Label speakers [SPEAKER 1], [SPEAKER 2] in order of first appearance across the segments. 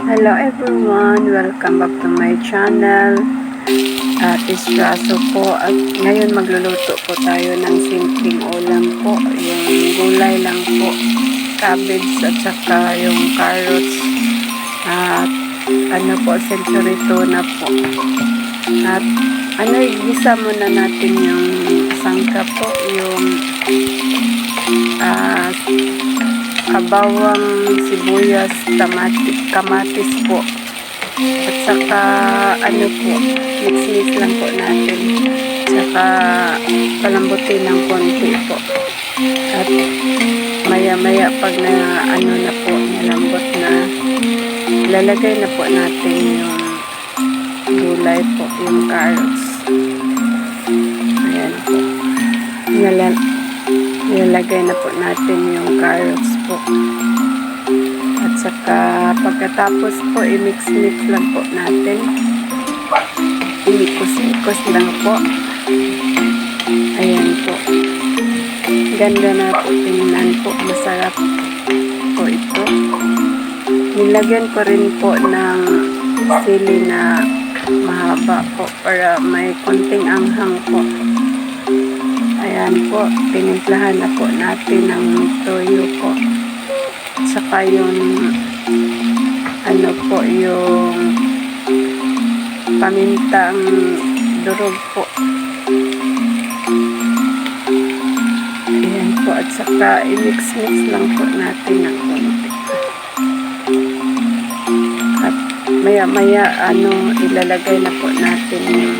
[SPEAKER 1] Hello everyone! Welcome back to my channel. Is Raso po. At ngayon magluluto po tayo ng simpleng ulam po. Yung gulay lang po. Cabbage at saka yung carrots. At century tuna po. At igisa muna natin yung sangka po. Yung kabawang, sibuyas, kamatis po. At saka mix lang po natin. Saka palambutin ng konti po. At maya pag na po, nalambot na, lalagay na po natin yung gulay po, yung carrots. Ayan po. Ilalagay na po natin yung carrots po. At saka pagkatapos po, i-mix lang po natin. Imikos lang po. Ayan po. Ganda na po tingnan po. Masarap po ito. Nilagyan ko rin po ng sili na mahaba po para may konting anghang po. Ayan po, tinimplahan na po natin ng toyo po. Saka yung yung pamintang durog po. Ayan po, at saka i-mix lang po natin ng konti. At maya ilalagay na po natin yung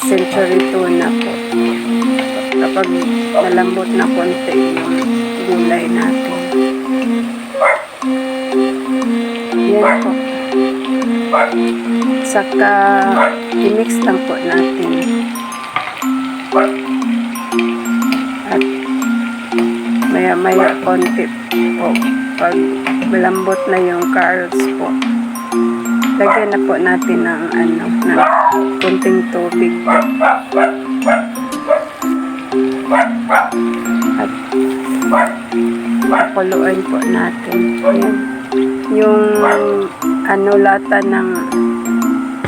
[SPEAKER 1] century tuna po. Kapag malambot na konti yung gulay natin. Yan po. Saka i-mix lang po natin. At maya konti po. Pag malambot na yung carrots po, lagyan na po natin ng kunting tubig po. At pakuluin po natin. Ayan. Yung lata ng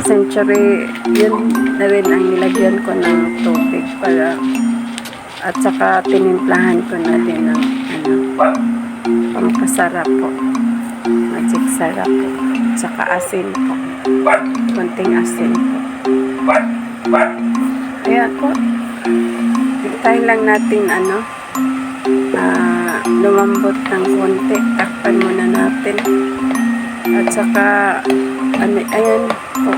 [SPEAKER 1] century, yun na rin ang nilagyan ko ng tubig para, at saka tinimplahan ko na din ng pampasarap po. Magic sarap po. Saka asin po. Konting asin po. Ayan po. Hintayin lang natin lumambot ng konti. Takpan muna natin. At saka ayan po.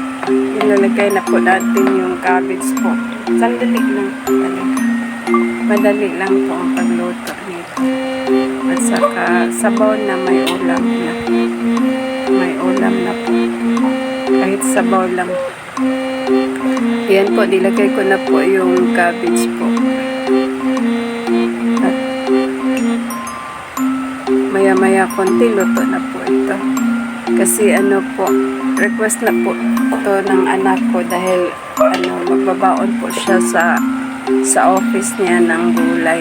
[SPEAKER 1] Ilalagay na po natin yung cabbage po. Sandali lang po talaga. Madali lang po ang pagluto nito. At saka sabaw na may ulam na. May ulam na po. Kahit sabaw lang. Yan po, nilagay ko na po yung cabbage po. At maya konti luto na po ito. Kasi po, request na po ito ng anak ko dahil magbabaon po siya sa office niya ng gulay.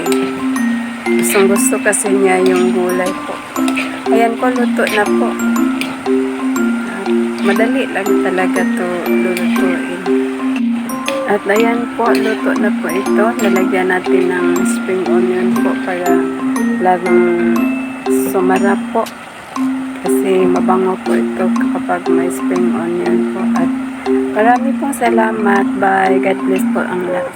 [SPEAKER 1] Gusto kasi niya yung gulay po. Ayan po, luto na po. Madali lang talaga to lulutuin. At ayan po, luto na po ito. Lalagyan natin ng spring onion po para lalong sumarap po. Kasi mabango po ito kapag may spring onion po. At marami pong salamat. Bye. God bless po ang lahat.